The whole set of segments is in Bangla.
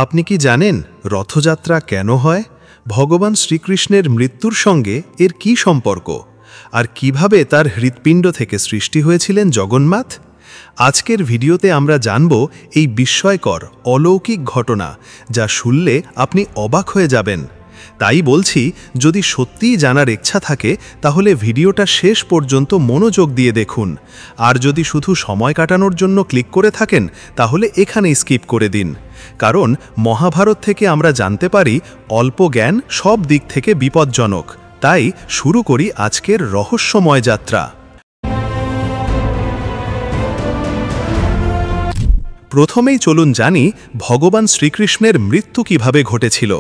আপনি কি জানেন রথযাত্রা কেন হয়? ভগবান শ্রীকৃষ্ণের মৃত্যুর সঙ্গে এর কি সম্পর্ক? আর কিভাবে তার হৃৎপিণ্ড থেকে সৃষ্টি হয়েছিলেন জগন্নাথ? আজকের ভিডিওতে আমরা জানব এই বিস্ময়কর অলৌকিক ঘটনা, যা শুনলে আপনি অবাক হয়ে যাবেন। তাই বলছি, যদি সত্যিই জানার ইচ্ছা থাকে তাহলে ভিডিওটা শেষ পর্যন্ত মনোযোগ দিয়ে দেখুন। আর যদি শুধু সময় কাটানোর জন্য ক্লিক করে থাকেন তাহলে এখানেই স্কিপ করে দিন। কারণ মহাভারত থেকে আমরা জানতে পারি অল্প জ্ঞান সব দিক থেকে বিপজ্জনক। তাই শুরু করি আজকের রহস্যময় যাত্রা। প্রথমেই চলুন জানি ভগবান শ্রীকৃষ্ণের মৃত্যু কিভাবে ঘটেছিল।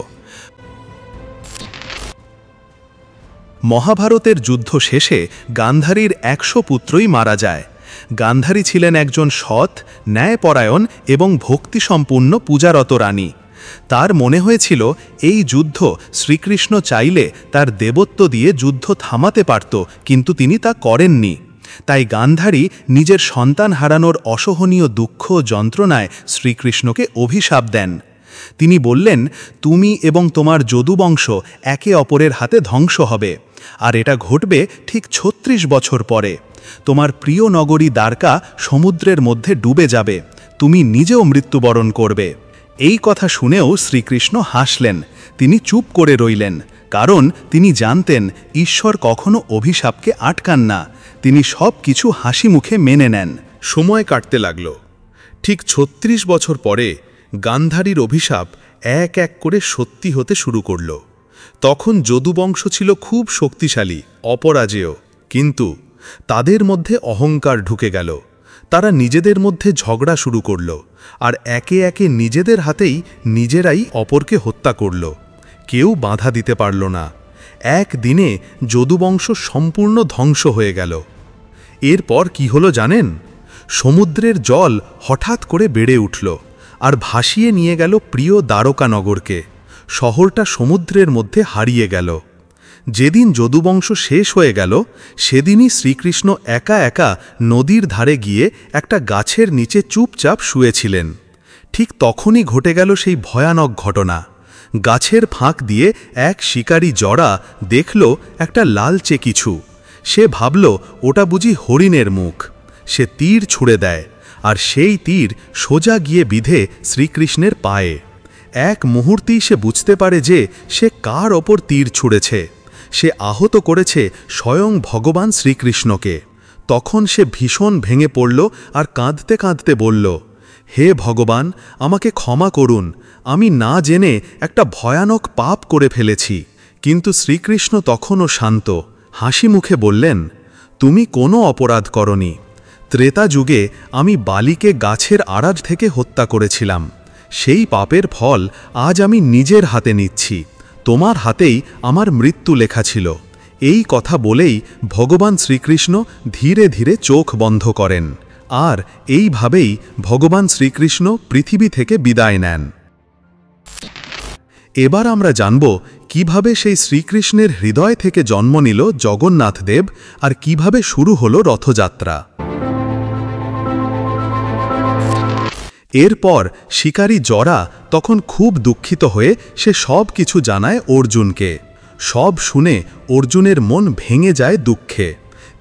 মহাভারতের যুদ্ধ শেষে গান্ধারীর 100 পুত্রই মারা যায়। গান্ধারী ছিলেন একজন সৎ, ন্যায়পরায়ণ এবং ভক্তিসম্পূর্ণ পূজারত রানী। তার মনে হয়েছিল এই যুদ্ধ শ্রীকৃষ্ণ চাইলে তার দেবত্ব দিয়ে যুদ্ধ থামাতে পারত, কিন্তু তিনি তা করেননি। তাই গান্ধারী নিজের সন্তান হারানোর অসহনীয় দুঃখ যন্ত্রণায় শ্রীকৃষ্ণকে অভিশাপ দেন। তিনি বললেন, তুমি এবং তোমার যদুবংশ একে অপরের হাতে ধ্বংস হবে, আর এটা ঘটবে ঠিক 36 বছর পরে। তোমার প্রিয় নগরী দ্বারকা সমুদ্রের মধ্যে ডুবে যাবে, তুমি নিজেও মৃত্যুবরণ করবে। এই কথা শুনেও শ্রীকৃষ্ণ হাসলেন। তিনি চুপ করে রইলেন, কারণ তিনি জানতেন ঈশ্বর কখনো অভিশাপকে আটকান না। তিনি সব কিছু হাসি মুখে মেনে নেন। সময় কাটতে লাগল। ঠিক 36 বছর পরে গান্ধারীর অভিশাপ এক এক করে সত্যি হতে শুরু করল। তখন যদুবংশ ছিল খুব শক্তিশালী, অপরাজেয়, কিন্তু তাদের মধ্যে অহংকার ঢুকে গেল। তারা নিজেদের মধ্যে ঝগড়া শুরু করল, আর একে একে নিজেদের হাতেই নিজেরাই অপরকে হত্যা করল। কেউ বাধা দিতে পারল না। একদিনে যদুবংশ সম্পূর্ণ ধ্বংস হয়ে গেল। এরপর কি হলো জানেন? সমুদ্রের জল হঠাৎ করে বেড়ে উঠল আর ভাসিয়ে নিয়ে গেল প্রিয় দ্বারকা নগরকে। শহরটা সমুদ্রের মধ্যে হারিয়ে গেল। যেদিন যদুবংশ শেষ হয়ে গেল সেদিনই শ্রীকৃষ্ণ একা একা নদীর ধারে গিয়ে একটা গাছের নিচে চুপচাপ শুয়েছিলেন। ঠিক তখনই ঘটে গেল সেই ভয়ানক ঘটনা। গাছের ফাঁক দিয়ে এক শিকারী জড়া দেখল একটা লালচে কিছু। সে ভাবল ওটা বুঝি হরিণের মুখ। সে তীর ছুঁড়ে দেয়, আর সেই তীর সোজা গিয়ে বিধে শ্রীকৃষ্ণের পায়ে। এক মুহূর্তেই সে বুঝতে পারে যে সে কার ওপর তীর ছুঁড়েছে। সে আহত করেছে স্বয়ং ভগবান শ্রীকৃষ্ণকে। তখন সে ভীষণ ভেঙে পড়ল আর কাঁদতে কাঁদতে বলল, হে ভগবান, আমাকে ক্ষমা করুন, আমি না জেনে একটা ভয়ানক পাপ করে ফেলেছি। কিন্তু শ্রীকৃষ্ণ তখনও শান্ত, হাসি মুখে বললেন, তুমি কোনো অপরাধ করনি। ত্রেতা যুগে আমি বালিকে গাছের আড়াল থেকে হত্যা করেছিলাম। সেই পাপের ফল আজ আমি নিজের হাতে নিচ্ছি। তোমার হাতেই আমার মৃত্যু লেখা ছিল। এই কথা বলেই ভগবান শ্রীকৃষ্ণ ধীরে ধীরে চোখ বন্ধ করেন, আর এইভাবেই ভগবান শ্রীকৃষ্ণ পৃথিবী থেকে বিদায় নেন। এবার আমরা জানব কিভাবে সেই শ্রীকৃষ্ণের হৃদয় থেকে জন্ম নিল জগন্নাথ দেব, আর কিভাবে শুরু হলো রথযাত্রা। এরপর শিকারী জড়া তখন খুব দুঃখিত হয়ে সে সব কিছু জানায় অর্জুনকে। সব শুনে অর্জুনের মন ভেঙে যায় দুঃখে।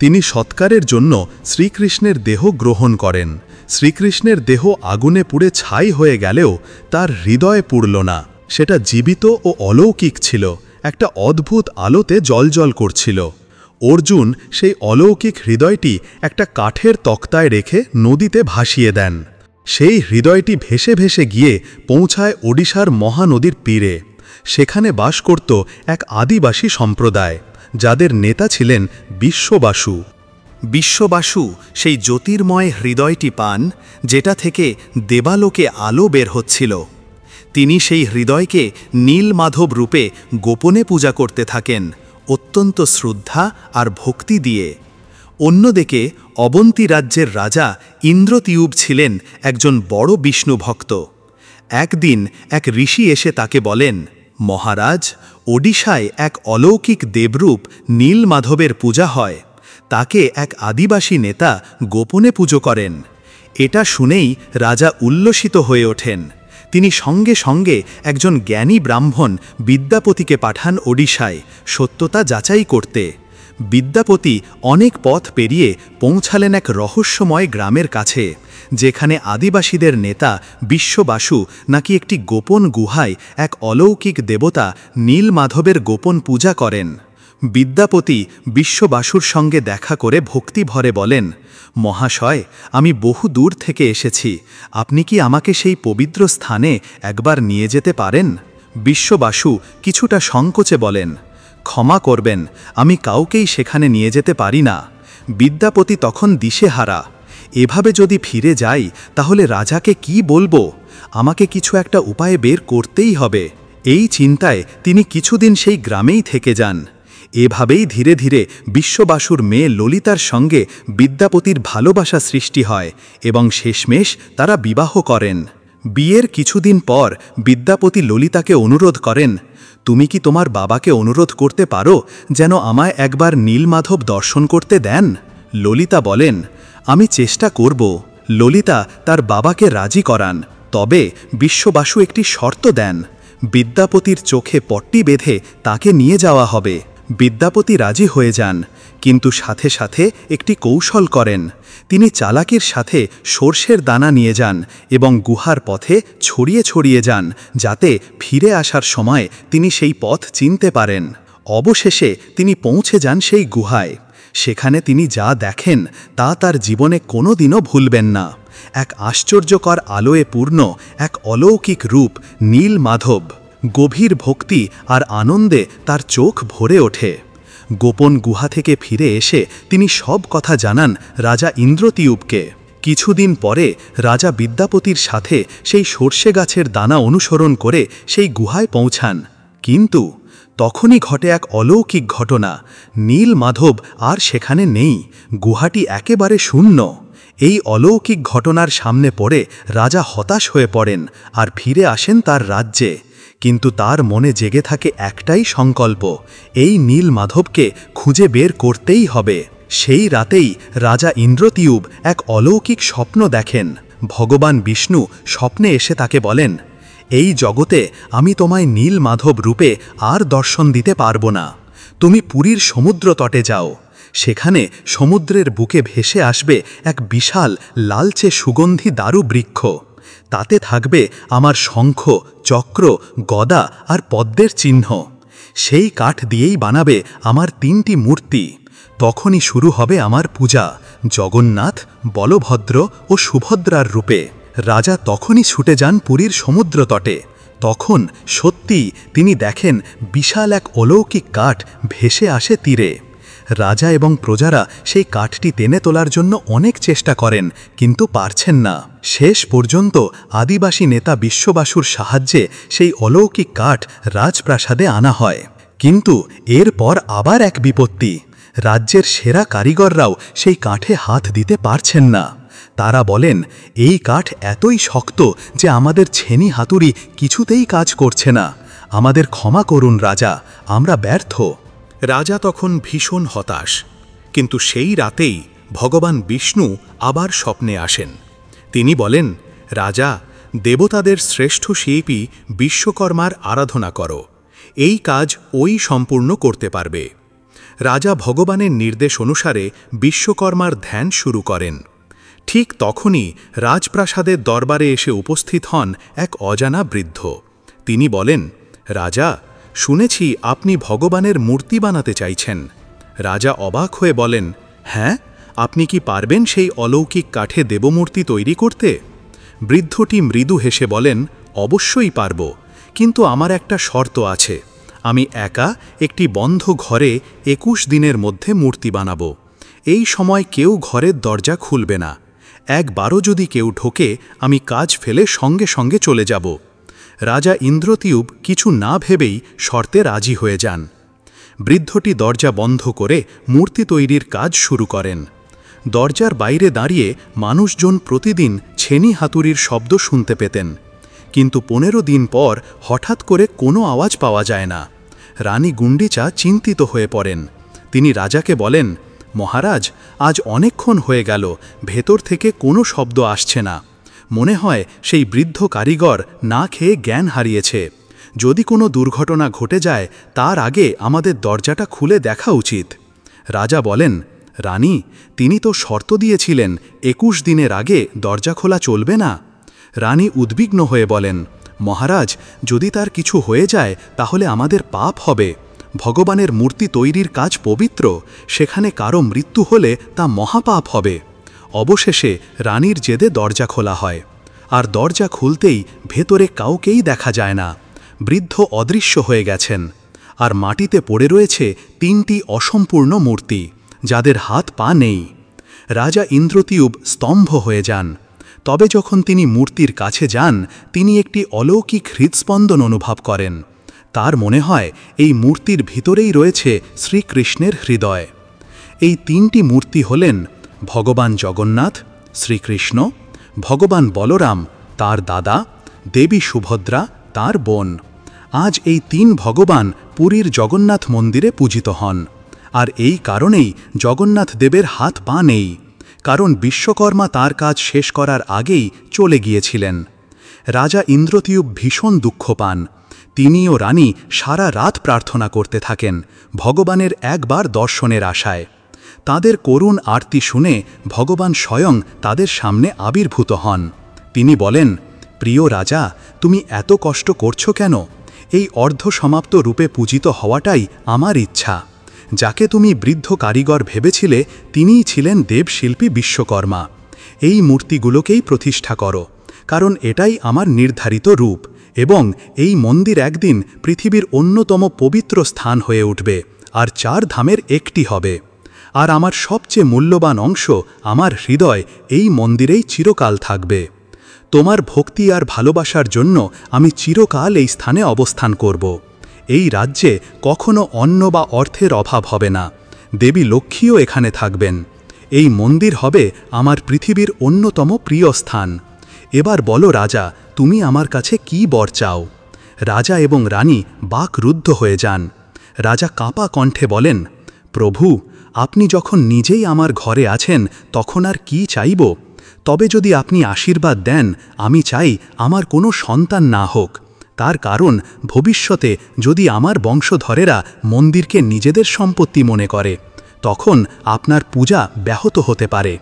তিনি সৎকারের জন্য শ্রীকৃষ্ণের দেহ গ্রহণ করেন। শ্রীকৃষ্ণের দেহ আগুনে পুড়ে ছাই হয়ে গেলেও তার হৃদয় পুড়ল না। সেটা জীবিত ও অলৌকিক ছিল, একটা অদ্ভুত আলোতে জ্বলজ্বল করছিল। অর্জুন সেই অলৌকিক হৃদয়টি একটা কাঠের তক্তায় রেখে নদীতে ভাসিয়ে দেন। সেই হৃদয়টি ভেসে ভেসে গিয়ে পৌঁছায় ওড়িশার মহানদীর তীরে। সেখানে বাস করত এক আদিবাসী সম্প্রদায়, যাদের নেতা ছিলেন বিশ্ববাসু। বিশ্ববাসু সেই জ্যোতির্ময় হৃদয়টি পান, যেটা থেকে দেবালোকে আলো বের হচ্ছিল। তিনি সেই হৃদয়কে নীলমাধব রূপে গোপনে পূজা করতে থাকেন, অত্যন্ত শ্রদ্ধা আর ভক্তি দিয়ে। অন্যদিকে অবন্তী রাজ্যের রাজা ইন্দ্রতিউব ছিলেন একজন বড় বিষ্ণু ভক্ত। একদিন এক ঋষি এসে তাকে বলেন, মহারাজ, ওডিশায় এক অলৌকিক দেবরূপ নীলমাধবের পূজা হয়। তাকে এক আদিবাসী নেতা গোপনে পুজো করেন। এটা শুনেই রাজা উল্লসিত হয়ে ওঠেন। তিনি সঙ্গে সঙ্গে একজন জ্ঞানী ব্রাহ্মণ বিদ্যাপতিকে পাঠান ওড়িশায় সত্যতা যাচাই করতে। বিদ্যাপতি অনেক পথ পেরিয়ে পৌঁছালেন এক রহস্যময় গ্রামের কাছে, যেখানে আদিবাসীদের নেতা বিশ্ববাসু নাকি একটি গোপন গুহায় এক অলৌকিক দেবতা নীলমাধবের গোপন পূজা করেন। বিদ্যাপতি বিশ্ববাসুর সঙ্গে দেখা করে ভক্তিভরে বলেন, মহাশয়, আমি বহু দূর থেকে এসেছি, আপনি কি আমাকে সেই পবিত্র স্থানে একবার নিয়ে যেতে পারেন? বিশ্ববাসু কিছুটা সংকোচে বলেন, ক্ষমা করবেন, আমি কাউকেই সেখানে নিয়ে যেতে পারি না। বিদ্যাপতি তখন দিশেহারা, এভাবে যদি ফিরে যাই তাহলে রাজাকে কি বলবো? আমাকে কিছু একটা উপায় বের করতেই হবে। এই চিন্তায় তিনি কিছুদিন সেই গ্রামেই থেকে যান। এভাবেই ধীরে ধীরে বিশ্ববাসুর মেয়ে ললিতার সঙ্গে বিদ্যাপতির ভালোবাসা সৃষ্টি হয় এবং শেষমেশ তারা বিবাহ করেন। বিয়ের কিছুদিন পর বিদ্যাপতি ললিতাকে অনুরোধ করেন, তুমি কি তোমার বাবাকে অনুরোধ করতে পারো যেন আমায় একবার নীলমাধব দর্শন করতে দেন? ললিতা বলেন, আমি চেষ্টা করব। ললিতা তার বাবাকে রাজি করান, তবে বিশ্ববাসু একটি শর্ত দেন, বিদ্যাপতির চোখে পট্টি বেঁধে তাকে নিয়ে যাওয়া হবে। বিদ্যাপতি রাজি হয়ে যান, কিন্তু সাথে সাথে একটি কৌশল করেন। তিনি চালাকির সাথে সর্ষের দানা নিয়ে যান এবং গুহার পথে ছড়িয়ে ছড়িয়ে যান, যাতে ফিরে আসার সময় তিনি সেই পথ চিনতে পারেন। অবশেষে তিনি পৌঁছে যান সেই গুহায়। সেখানে তিনি যা দেখেন তা তার জীবনে কোনোদিনও ভুলবেন না। এক আশ্চর্যকর আলোয় পূর্ণ এক অলৌকিক রূপ নীলমাধব। গভীর ভক্তি আর আনন্দে তার চোখ ভরে ওঠে। গোপন গুহা থেকে ফিরে এসে তিনি সব কথা জানান রাজা ইন্দ্রতীয়ুবকে। কিছুদিন পরে রাজা বিদ্যাপতির সাথে সেই সর্ষে গাছের দানা অনুসরণ করে সেই গুহায় পৌঁছান, কিন্তু তখনই ঘটে এক অলৌকিক ঘটনা। নীলমাধব আর সেখানে নেই, গুহাটি একেবারে শূন্য। এই অলৌকিক ঘটনার সামনে পড়ে রাজা হতাশ হয়ে পড়েন আর ফিরে আসেন তার রাজ্যে। কিন্তু তার মনে জেগে থাকে একটাই সংকল্প, এই নীলমাধবকে খুঁজে বের করতেই হবে। সেই রাতেই রাজা ইন্দ্রতীয়ুব এক অলৌকিক স্বপ্ন দেখেন। ভগবান বিষ্ণু স্বপ্নে এসে তাকে বলেন, এই জগতে আমি তোমায় নীলমাধব রূপে আর দর্শন দিতে পারবো না। তুমি পুরীর সমুদ্র তটে যাও। সেখানে সমুদ্রের বুকে ভেসে আসবে এক বিশাল লালচে সুগন্ধি দারু বৃক্ষ। তাতে থাকবে আমার শঙ্খ, চক্র, গদা আর পদ্মের চিহ্ন। সেই কাঠ দিয়েই বানাবে আমার 3টি মূর্তি। তখনই শুরু হবে আমার পূজা, জগন্নাথ, বলভদ্র ও সুভদ্রার রূপে। রাজা তখনই ছুটে যান পুরীর সমুদ্র তটে। তখন সত্যি তিনি দেখেন বিশাল এক অলৌকিক কাঠ ভেসে আসে তীরে। রাজা এবং প্রজারা সেই কাঠটি টেনে তোলার জন্য অনেক চেষ্টা করেন, কিন্তু পারছেন না। শেষ পর্যন্ত আদিবাসী নেতা বিশ্ববাসুর সাহায্যে সেই অলৌকিক কাঠ রাজপ্রাসাদে আনা হয়। কিন্তু এরপর আবার এক বিপত্তি। রাজ্যের সেরা কারিগররাও সেই কাঠে হাত দিতে পারছেন না। তারা বলেন, এই কাঠ এতই শক্ত যে আমাদের ছেনি হাতুড়ি কিছুতেই কাজ করছে না। আমাদের ক্ষমা করুন রাজা, আমরা ব্যর্থ। রাজা তখন ভীষণ হতাশ। কিন্তু সেই রাতেই ভগবান বিষ্ণু আবার স্বপ্নে আসেন। তিনি বলেন, রাজা, দেবতাদের শ্রেষ্ঠ শিল্পী বিশ্বকর্মার আরাধনা করো, এই কাজ ওই সম্পূর্ণ করতে পারবে। রাজা ভগবানের নির্দেশ অনুসারে বিশ্বকর্মার ধ্যান শুরু করেন। ঠিক তখনই রাজপ্রাসাদের দরবারে এসে উপস্থিত হন এক অজানা বৃদ্ধ। তিনি বলেন, রাজা, শুনেছি আপনি ভগবানের মূর্তি বানাতে চাইছেন। রাজা অবাক হয়ে বলেন, হ্যাঁ, আপনি কি পারবেন সেই অলৌকিক কাঠে দেবমূর্তি তৈরি করতে? বৃদ্ধটি মৃদু হেসে বলেন, অবশ্যই পারব, কিন্তু আমার একটা শর্ত আছে। আমি একা একটি বন্ধ ঘরে 21 দিনের মধ্যে মূর্তি বানাবো। এই সময় কেউ ঘরের দরজা খুলবে না। একবারও যদি কেউ ঢোকে, আমি কাজ ফেলে সঙ্গে সঙ্গে চলে যাব। রাজা ইন্দ্রতীয়ুব কিছু না ভেবেই শর্তে রাজি হয়ে যান। বৃদ্ধটি দরজা বন্ধ করে মূর্তি তৈরির কাজ শুরু করেন। দরজার বাইরে দাঁড়িয়ে মানুষজন প্রতিদিন ছেনি হাতুড়ির শব্দ শুনতে পেতেন, কিন্তু 15 দিন পর হঠাৎ করে কোনো আওয়াজ পাওয়া যায় না। রানী গুন্ডিচা চিন্তিত হয়ে পড়েন। তিনি রাজাকে বলেন, মহারাজ, আজ অনেকক্ষণ হয়ে গেল, ভেতর থেকে কোনো শব্দ আসছে না। মনে হয় সেই বৃদ্ধ কারিগর না খেয়ে জ্ঞান হারিয়েছে। যদি কোনো দুর্ঘটনা ঘটে যায় তার আগে আমাদের দরজাটা খুলে দেখা উচিত। রাজা বলেন, রানী, তিনি তো শর্ত দিয়েছিলেন 21 দিনের আগে দরজা খোলা চলবে না। রানী উদ্বিগ্ন হয়ে বলেন, মহারাজ, যদি তার কিছু হয়ে যায় তাহলে আমাদের পাপ হবে। ভগবানের মূর্তি তৈরির কাজ পবিত্র, সেখানে কারো মৃত্যু হলে তা মহাপাপ হবে। অবশেষে রানীর জেদে দরজা খোলা হয়, আর দরজা খুলতেই ভেতরে কাউকেই দেখা যায় না। বৃদ্ধ অদৃশ্য হয়ে গেছেন, আর মাটিতে পড়ে রয়েছে 3টি অসম্পূর্ণ মূর্তি, যাদের হাত পা নেই। রাজা ইন্দ্রতীয়ুব স্তম্ভ হয়ে যান। তবে যখন তিনি মূর্তির কাছে যান, তিনি একটি অলৌকিক হৃদস্পন্দন অনুভব করেন। তার মনে হয় এই মূর্তির ভিতরেই রয়েছে শ্রীকৃষ্ণের হৃদয়। এই 3টি মূর্তি হলেন ভগবান জগন্নাথ, শ্রীকৃষ্ণ, ভগবান বলরাম তার দাদা, দেবী সুভদ্রা তার বোন। আজ এই 3 ভগবান পুরীর জগন্নাথ মন্দিরে পূজিত হন। আর এই কারণেই জগন্নাথ দেবের হাত পা নেই, কারণ বিশ্বকর্মা তার কাজ শেষ করার আগেই চলে গিয়েছিলেন। রাজা ইন্দ্রতীয়ুব ভীষণ দুঃখ পান। তিনি ও রানী সারা রাত প্রার্থনা করতে থাকেন ভগবানের একবার দর্শনের আশায়। তাদের করুণ আরতি শুনে ভগবান স্বয়ং তাদের সামনে আবির্ভূত হন। তিনি বলেন, প্রিয় রাজা, তুমি এত কষ্ট করছো কেন? এই অর্ধসমাপ্ত রূপে পূজিত হওয়াটাই আমার ইচ্ছা। যাকে তুমি বৃদ্ধ কারিগর ভেবেছিলে তিনিই ছিলেন দেবশিল্পী বিশ্বকর্মা। এই মূর্তিগুলোকেই প্রতিষ্ঠা করো, কারণ এটাই আমার নির্ধারিত রূপ, এবং এই মন্দির একদিন পৃথিবীর অন্যতম পবিত্র স্থান হয়ে উঠবে, আর 4 ধামের একটি হবে। আর আমার সবচেয়ে মূল্যবান অংশ, আমার হৃদয়, এই মন্দিরেই চিরকাল থাকবে। তোমার ভক্তি আর ভালোবাসার জন্য আমি চিরকাল এই স্থানে অবস্থান করব। এই রাজ্যে কখনো অন্ন বা অর্থের অভাব হবে না। দেবী লক্ষ্মীও এখানে থাকবেন। এই মন্দির হবে আমার পৃথিবীর অন্যতম প্রিয় স্থান। এবার বলো রাজা, তুমি আমার কাছে কি বর চাও? রাজা এবং রানী বাকরুদ্ধ হয়ে যান। রাজা কাঁপা কণ্ঠে বলেন, প্রভু, আপনি যখন নিজেই আমার ঘরে আছেন তখন আর কি চাইব? তবে যদি আপনি আশীর্বাদ দেন, আমি চাই আমার কোনো সন্তান না হোক। তার কারণ ভবিষ্যতে যদি আমার বংশধরেরা মন্দিরকে নিজেদের সম্পত্তি মনে করে, তখন আপনার পূজা ব্যাহত হতে পারে।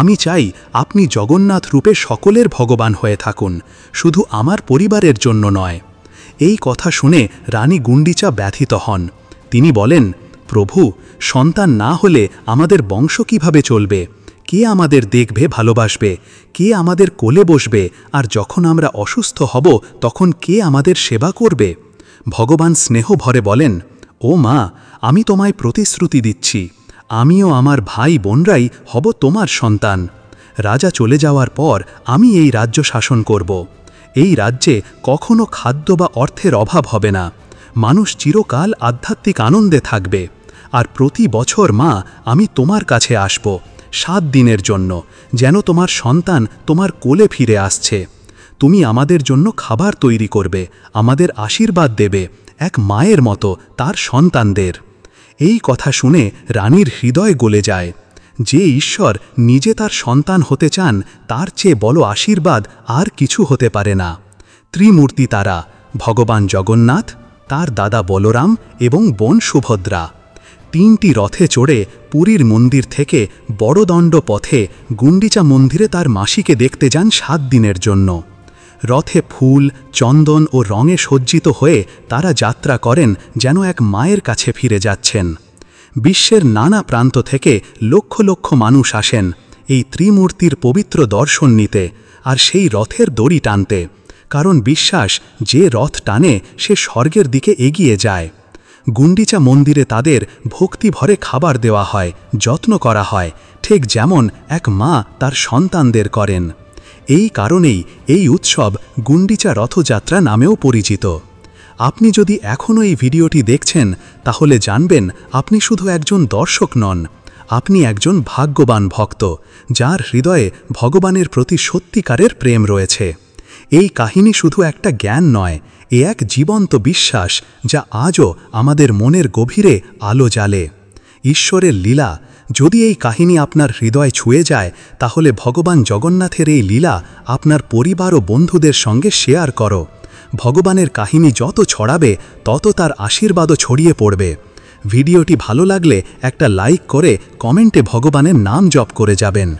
আমি চাই আপনি জগন্নাথ রূপে সকলের ভগবান হয়ে থাকুন, শুধু আমার পরিবারের জন্য নয়। এই কথা শুনে রানী গুন্ডিচা ব্যথিত হন। তিনি বলেন, প্রভু, সন্তান না হলে আমাদের বংশ কিভাবে চলবে? কে আমাদের দেখবে, ভালোবাসবে? কে আমাদের কোলে বসবে? আর যখন আমরা অসুস্থ হব তখন কে আমাদের সেবা করবে? ভগবান স্নেহ ভরে বলেন, ও মা, আমি তোমায় প্রতিশ্রুতি দিচ্ছি, আমিও আমার ভাই বোনরাই হব তোমার সন্তান। রাজা চলে যাওয়ার পর আমি এই রাজ্য শাসন করব। এই রাজ্যে কখনো খাদ্য বা অর্থের অভাব হবে না। মানুষ চিরকাল আধ্যাত্মিক আনন্দে থাকবে। আর প্রতি বছর মা, আমি তোমার কাছে আসব 7 দিনের জন্য, যেন তোমার সন্তান তোমার কোলে ফিরে আসছে। তুমি আমাদের জন্য খাবার তৈরি করবে, আমাদের আশীর্বাদ দেবে, এক মায়ের মতো তার সন্তানদের। এই কথা শুনে রানীর হৃদয় গলে যায়। যে ঈশ্বর নিজে তার সন্তান হতে চান, তার চেয়ে বড় আশীর্বাদ আর কিছু হতে পারে না। ত্রিমূর্তি তারা, ভগবান জগন্নাথ, তার দাদা বলরাম এবং বোন সুভদ্রা, 3টি রথে চড়ে পুরীর মন্দির থেকে বড়দণ্ড পথে গুন্ডিচা মন্দিরে তার মাসিকে দেখতে যান 7 দিনের জন্য। রথে ফুল, চন্দন ও রঙে সজ্জিত হয়ে তারা যাত্রা করেন যেন এক মায়ের কাছে ফিরে যাচ্ছেন। বিশ্বের নানা প্রান্ত থেকে লক্ষ লক্ষ মানুষ আসেন এই ত্রিমূর্তির পবিত্র দর্শন নিতে আর সেই রথের দড়ি টানতে, কারণ বিশ্বাস, যে রথ টানে সে স্বর্গের দিকে এগিয়ে যায়। গুন্ডিচা মন্দিরে তাদের ভক্তি ভরে খাবার দেওয়া হয়, যত্ন করা হয়, ঠিক যেমন এক মা তার সন্তানদের করেন। এই কারণেই এই উৎসব গুন্ডিচা রথযাত্রা নামেও পরিচিত। আপনি যদি এখনও এই ভিডিওটি দেখছেন, তাহলে জানবেন আপনি শুধু একজন দর্শক নন, আপনি একজন ভাগ্যবান ভক্ত, যার হৃদয়ে ভগবানের প্রতি সত্যিকারের প্রেম রয়েছে। এই কাহিনী শুধু একটা জ্ঞান নয়, এ এক জীবন্ত বিশ্বাস যা আজও আমাদের মনের গভীরে আলো জ্বালে। ঈশ্বরের লীলা, যদি এই কাহিনী আপনার হৃদয় ছুঁয়ে যায় তাহলে ভগবান জগন্নাথের এই লীলা আপনার পরিবার ও বন্ধুদের সঙ্গে শেয়ার করো। ভগবানের কাহিনী যত ছড়াবে তত তার আশীর্বাদও ছড়িয়ে পড়বে। ভিডিওটি ভালো লাগলে একটা লাইক করে কমেন্টে ভগবানের নাম জপ করে যাবেন।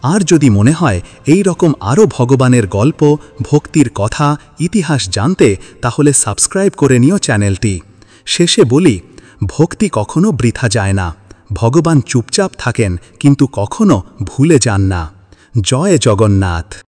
আর যদি মনে হয় এই রকম আরও ভগবানের গল্প, ভক্তির কথা, ইতিহাস জানতে, তাহলে সাবস্ক্রাইব করে নিও চ্যানেলটি। শেষে বলি, ভক্তি কখনো বৃথা যায় না। ভগবান চুপচাপ থাকেন কিন্তু কখনো ভুলে যান না। জয় জগন্নাথ।